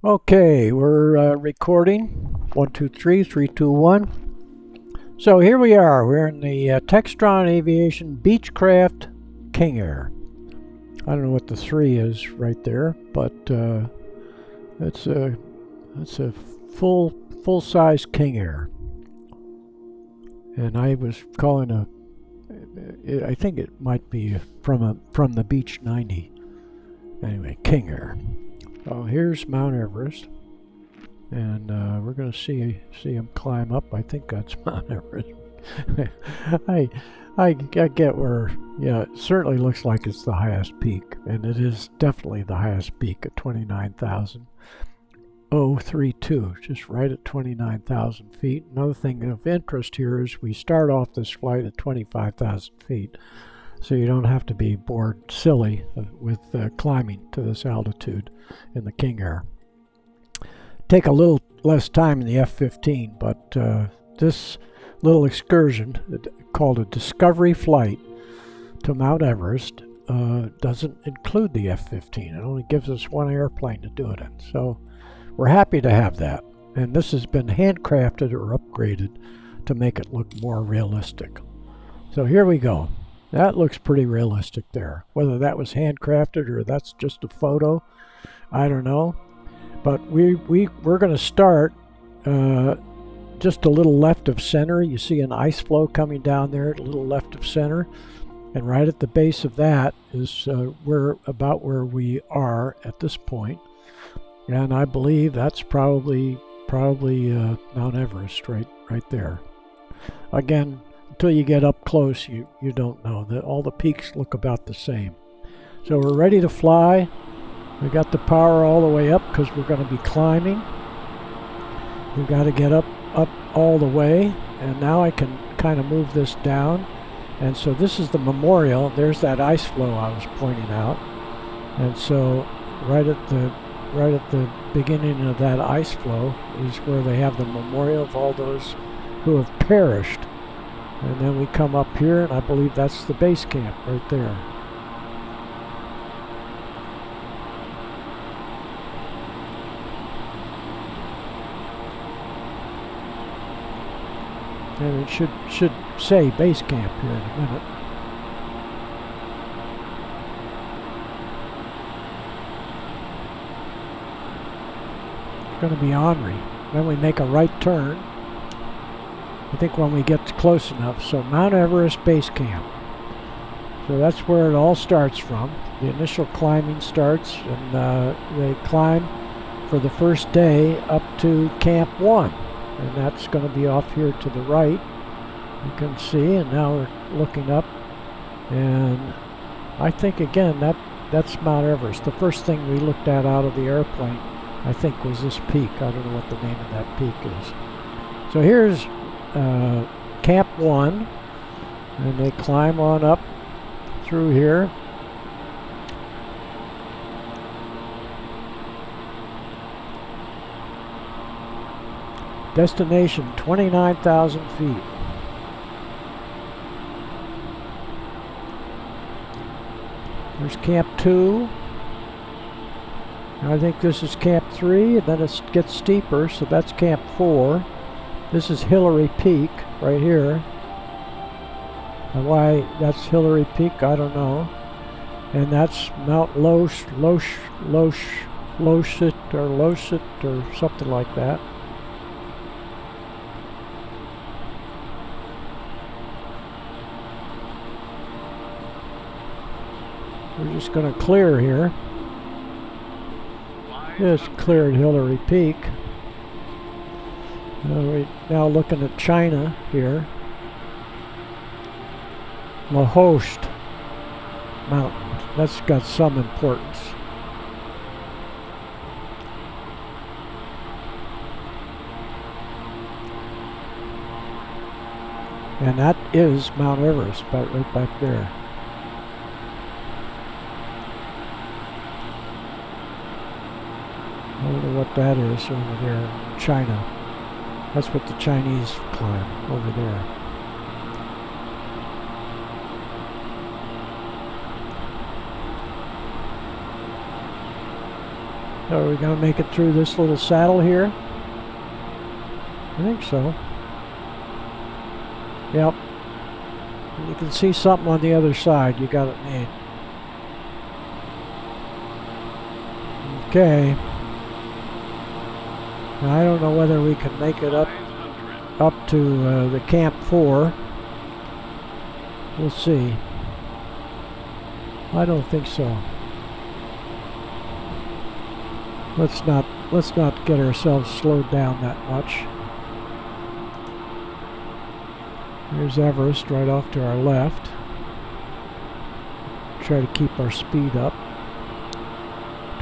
Okay, we're recording. 1, 2, 3, 3, 2, 1. So here we are. We're in the Textron Aviation Beechcraft King Air. I don't know what the 3 is right there, but it's a full-size King Air. And I was calling I think it might be from the Beech 90. Anyway, King Air. So here's Mount Everest, and we're going to see him climb up. I think that's Mount Everest. I get where, yeah, it certainly looks like it's the highest peak, and it is definitely the highest peak at 29,032, just right at 29,000 feet. Another thing of interest here is we start off this flight at 25,000 feet. So you don't have to be bored silly with climbing to this altitude in the King Air. Take a little less time in the F-15, but this little excursion, called a discovery flight to Mount Everest, doesn't include the F-15. It only gives us one airplane to do it in. So we're happy to have that. And this has been handcrafted or upgraded to make it look more realistic. So here we go. That looks pretty realistic there. Whether that was handcrafted or that's just a photo, I don't know. But we're going to start just a little left of center. You see an ice flow coming down there, a little left of center. And right at the base of that is about where we are at this point. And I believe that's probably Mount Everest right there. Again, until you get up close, you don't know. All the peaks look about the same. So we're ready to fly. We got the power all the way up because we're going to be climbing. We've got to get up all the way. And now I can kind of move this down. And so this is the memorial. There's that ice flow I was pointing out. And so right at the beginning of that ice flow is where they have the memorial of all those who have perished. And then we come up here, and I believe that's the base camp right there. And it should say base camp here in a minute. It's going to be ornery. Then we make a right turn. I think when we get close enough. So Mount Everest Base Camp. So that's where it all starts from. The initial climbing starts, and they climb for the first day up to Camp 1. And that's going to be off here to the right. You can see, and now we're looking up. And I think, again, that's Mount Everest. The first thing we looked at out of the airplane, I think, was this peak. I don't know what the name of that peak is. So here's Camp 1, and they climb on up through here. Destination 29,000 feet. There's Camp 2. I think this is Camp 3, and then it gets steeper, so that's Camp 4. This is Hillary Peak right here. And why that's Hillary Peak, I don't know. And that's Mount Losit or something like that. We're just going to clear here. Just cleared Hillary Peak. We're now looking at China here. Lahost Mountain. That's got some importance. And that is Mount Everest, right back there. I don't know what that is over there in China. That's what the Chinese climb over there. So are we going to make it through this little saddle here? I think so. Yep. And you can see something on the other side. You got it made. Okay. Now, I don't know whether we can make it up to the Camp 4. We'll see. I don't think so. Let's not get ourselves slowed down that much. There's Everest right off to our left. Try to keep our speed up.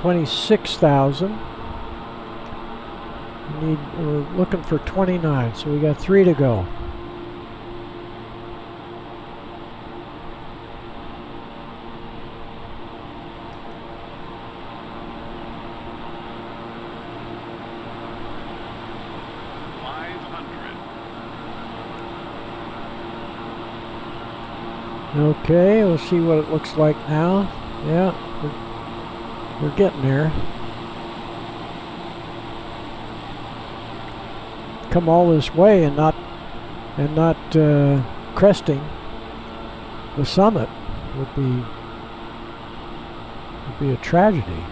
26,000. We're looking for 29, so we got 3 to go. Okay, we'll see what it looks like now. Yeah, we're getting there. Come all this way and not cresting the summit would be a tragedy.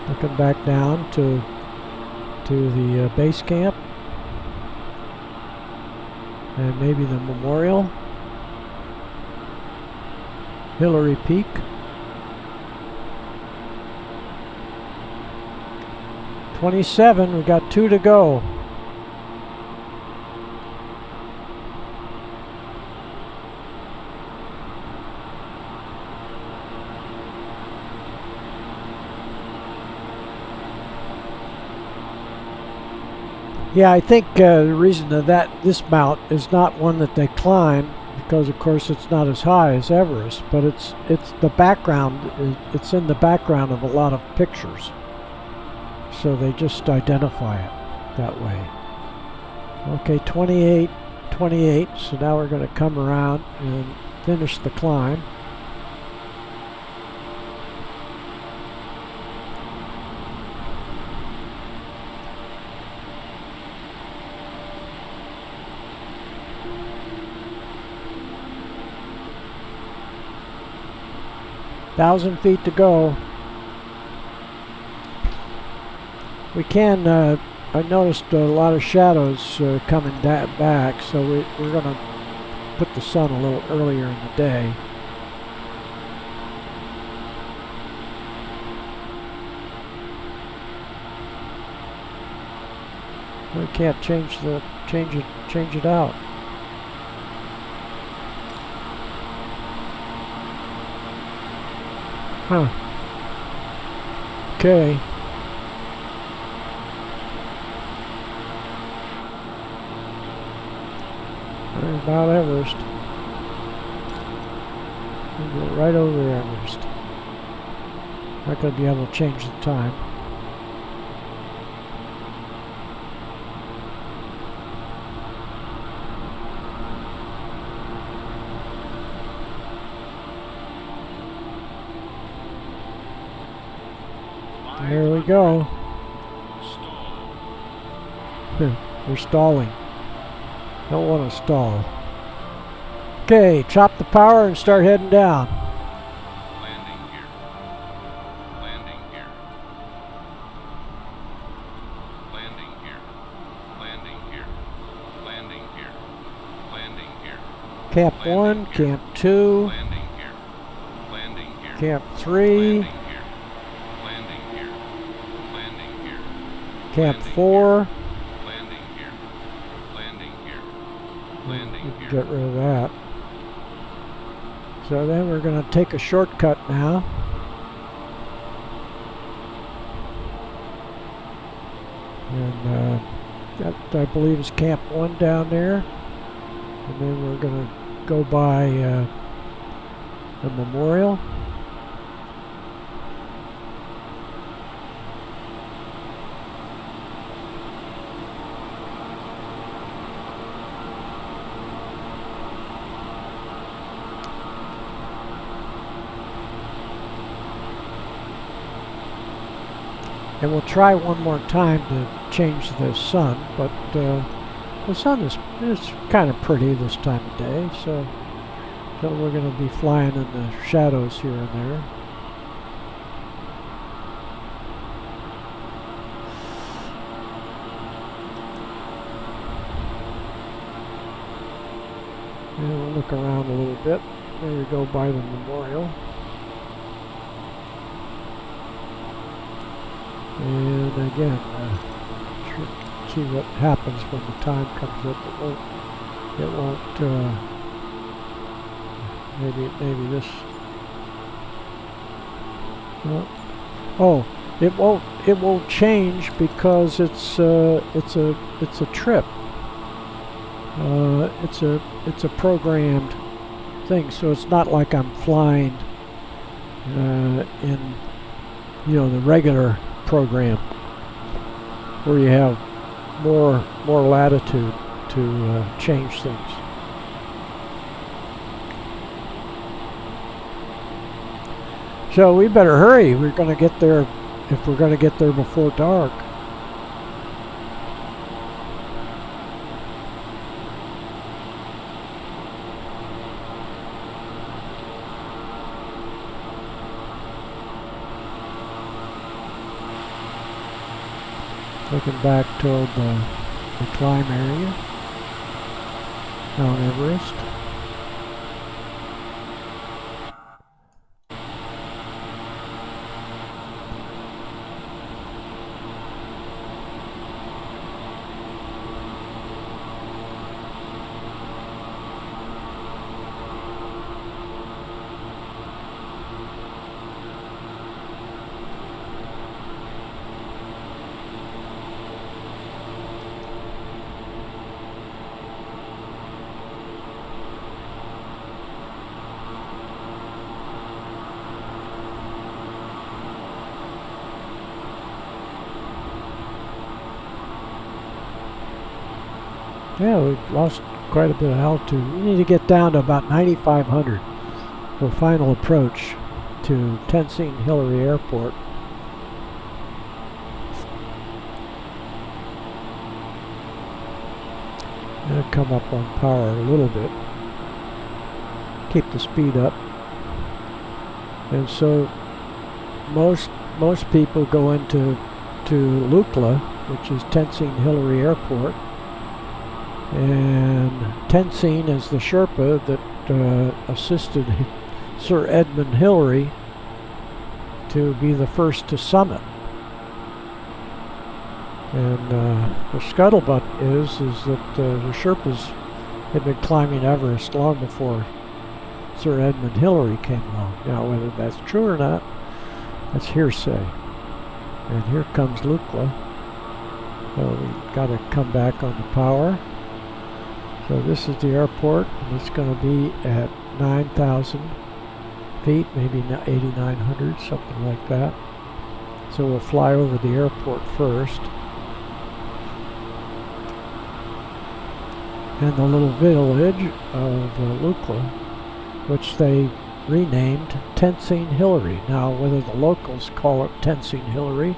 Looking back down to the base camp. And maybe the memorial. Hillary Peak. $27, we got 2 to go. Yeah, I think the reason that this mount is not one that they climb, because of course it's not as high as Everest, but it's the background. It's in the background of a lot of pictures, so they just identify it that way. Okay, 28. So now we're going to come around and finish the climb. $1,000 to go. We can, I noticed a lot of shadows coming back, so we're going to put the sun a little earlier in the day. We can't change it out. Huh. Okay. There's Mount Everest. We'll go right over Everest. Not going to be able to change the time. There we go. We're stalling. Don't want to stall. Okay, chop the power and start heading down. Landing gear. Landing gear. Landing gear. Landing gear. Landing gear. Landing gear. Camp 1, Camp 2, Landing gear. Landing gear. Camp 3, Camp 4. Landing gear. Landing gear. We Landing can gear. get rid of that. So then we're going to take a shortcut now. And that, I believe, is Camp 1 down there. And then we're going to go by the memorial. And we'll try one more time to change the sun, but the sun is kind of pretty this time of day, so we're going to be flying in the shadows here and there. And we'll look around a little bit. There we go by the memorial. And again, see what happens when the time comes up. It won't. Maybe this. Oh, it won't change because it's a trip. It's a programmed thing, so it's not like I'm flying in the regular program where you have more latitude to change things. So we better hurry. We're going to get there if we're going to get there before dark. Looking back toward the climb area, Mount Everest. Yeah, we've lost quite a bit of altitude. We need to get down to about 9,500 for final approach to Tenzing Hillary Airport. It'll come up on power a little bit. Keep the speed up. And so most people go into Lukla, which is Tenzing Hillary Airport. And Tenzing is the Sherpa that assisted Sir Edmund Hillary to be the first to summit. And the scuttlebutt is that the Sherpas had been climbing Everest long before Sir Edmund Hillary came along. Now, whether that's true or not, that's hearsay. And here comes Lukla. So we've got to come back on the power. So this is the airport, and it's going to be at 9,000 feet, maybe 8,900, something like that. So we'll fly over the airport first. And the little village of Lukla, which they renamed Tenzing Hillary. Now, whether the locals call it Tenzing Hillary,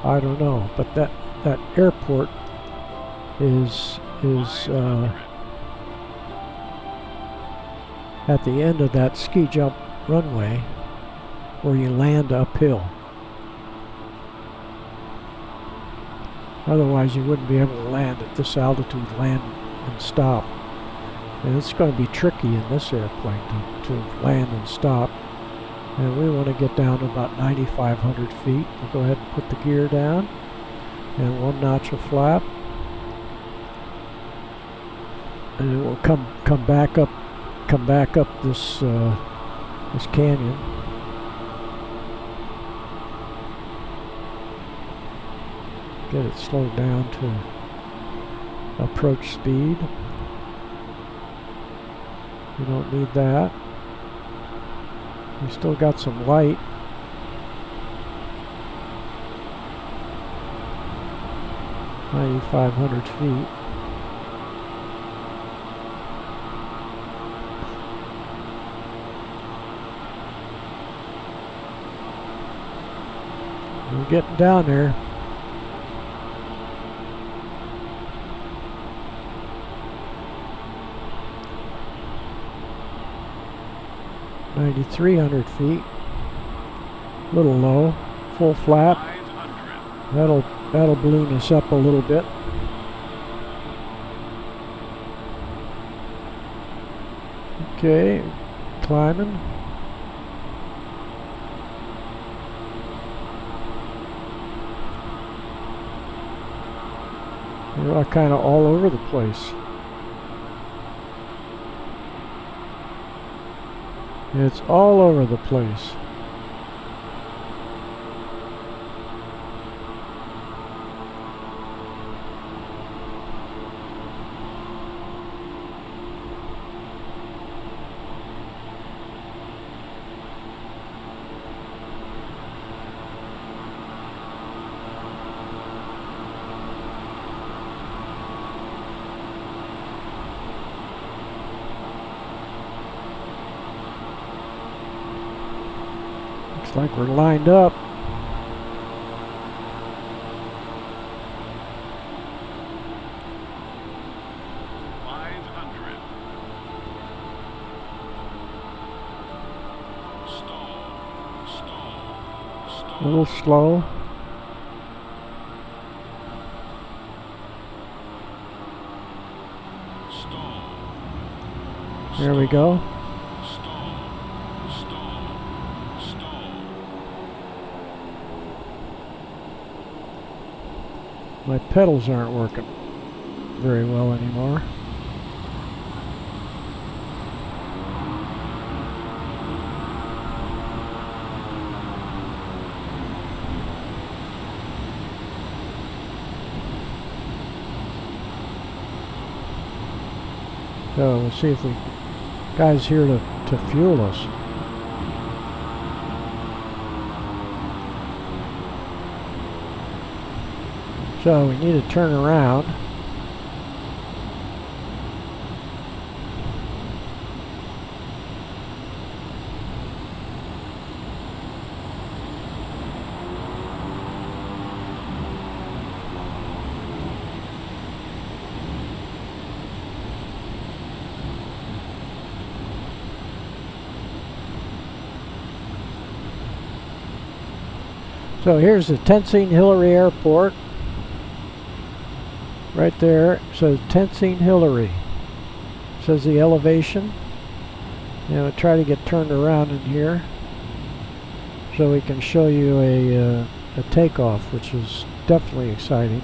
I don't know. But that airport is at the end of that ski jump runway where you land uphill. Otherwise you wouldn't be able to land at this altitude, land and stop. And it's going to be tricky in this airplane to land and stop. And we want to get down to about 9,500 feet. We'll go ahead and put the gear down and one notch of flap. And it will come back up this canyon. Get it slowed down to approach speed. We don't need that. We still got some light. (9,500 feet). We're getting down there. $9,300 feet. A little low. Full flap. That'll balloon us up a little bit. Okay, climbing. We're kind of all over the place. It's all over the place. Looks like we're lined up. A little slow. There we go. My pedals aren't working very well anymore. So we'll see if the guy's here to fuel us. So we need to turn around. So here's the Tenzing Hillary Airport. Right there, it says Tenzing Hillary. It says the elevation. And we'll try to get turned around in here so we can show you a takeoff, which is definitely exciting.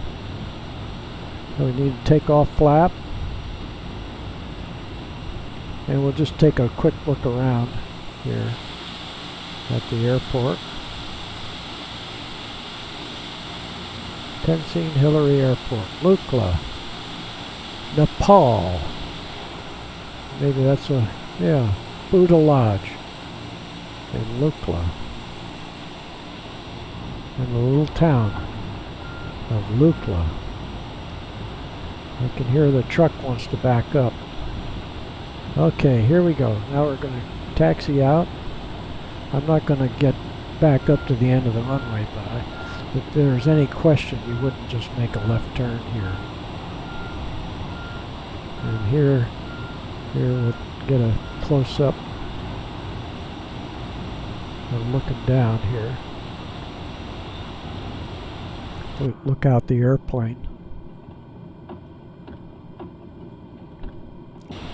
So we need a takeoff flap. And we'll just take a quick look around here at the airport. Tenzing Hillary Airport, Lukla, Nepal. Maybe that's Buddha Lodge in Lukla. In the little town of Lukla. I can hear the truck wants to back up. Okay, here we go. Now we're going to taxi out. I'm not going to get back up to the end of the runway, but if there's any question, you wouldn't just make a left turn here. And here we'll get a close-up of looking down here. Look out the airplane.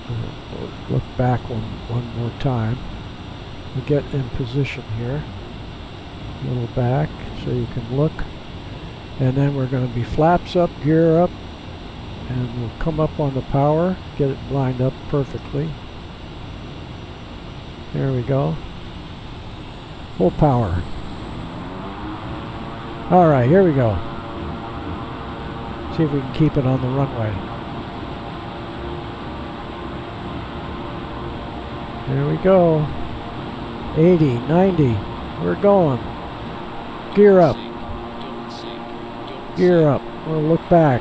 We'll look back one more time. We get in position here. A little back so you can look, and then we're going to be flaps up, gear up, and we'll come up on the power, get it lined up perfectly. There we go. Full power. Alright, here we go. See if we can keep it on the runway. There we go. 80, 90. We're going. Gear up. Gear up. We'll look back.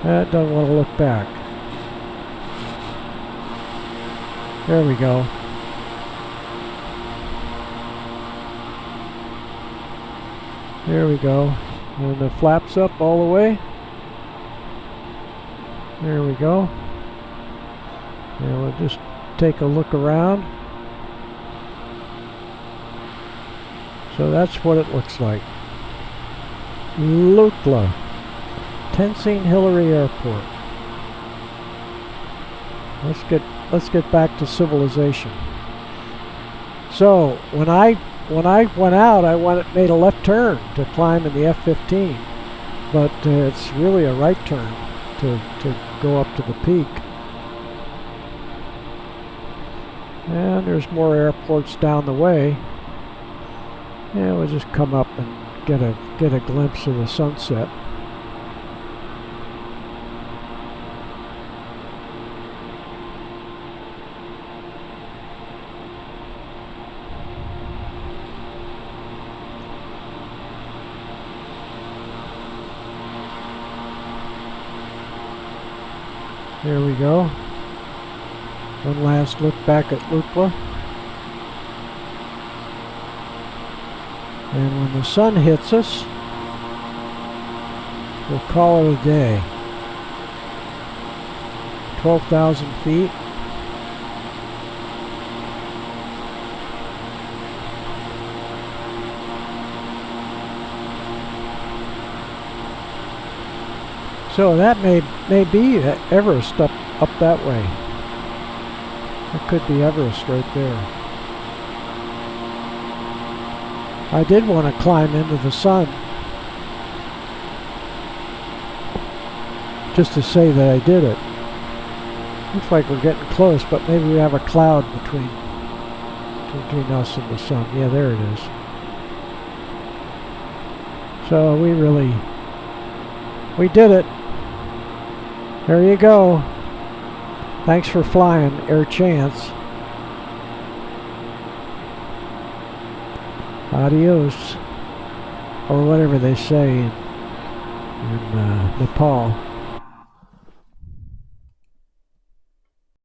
That doesn't want to look back. There we go. There we go. And the flaps up all the way. There we go. And we'll just take a look around. So that's what it looks like. Lukla, Tenzing Hillary Airport. Let's get back to civilization. So when I went out, made a left turn to climb in the F-15, but it's really a right turn to go up to the peak. And there's more airports down the way. And we'll just come up and get a glimpse of the sunset. There we go. One last look back at Lukla. And when the sun hits us, we'll call it a day. 12,000 feet. So that may be Everest up that way. That could be Everest right there. I did want to climb into the sun, just to say that I did it. Looks like we're getting close, but maybe we have a cloud between us and the sun. Yeah, there it is. So we did it. There you go. Thanks for flying, Air Chance. Adios, or whatever they say in Nepal.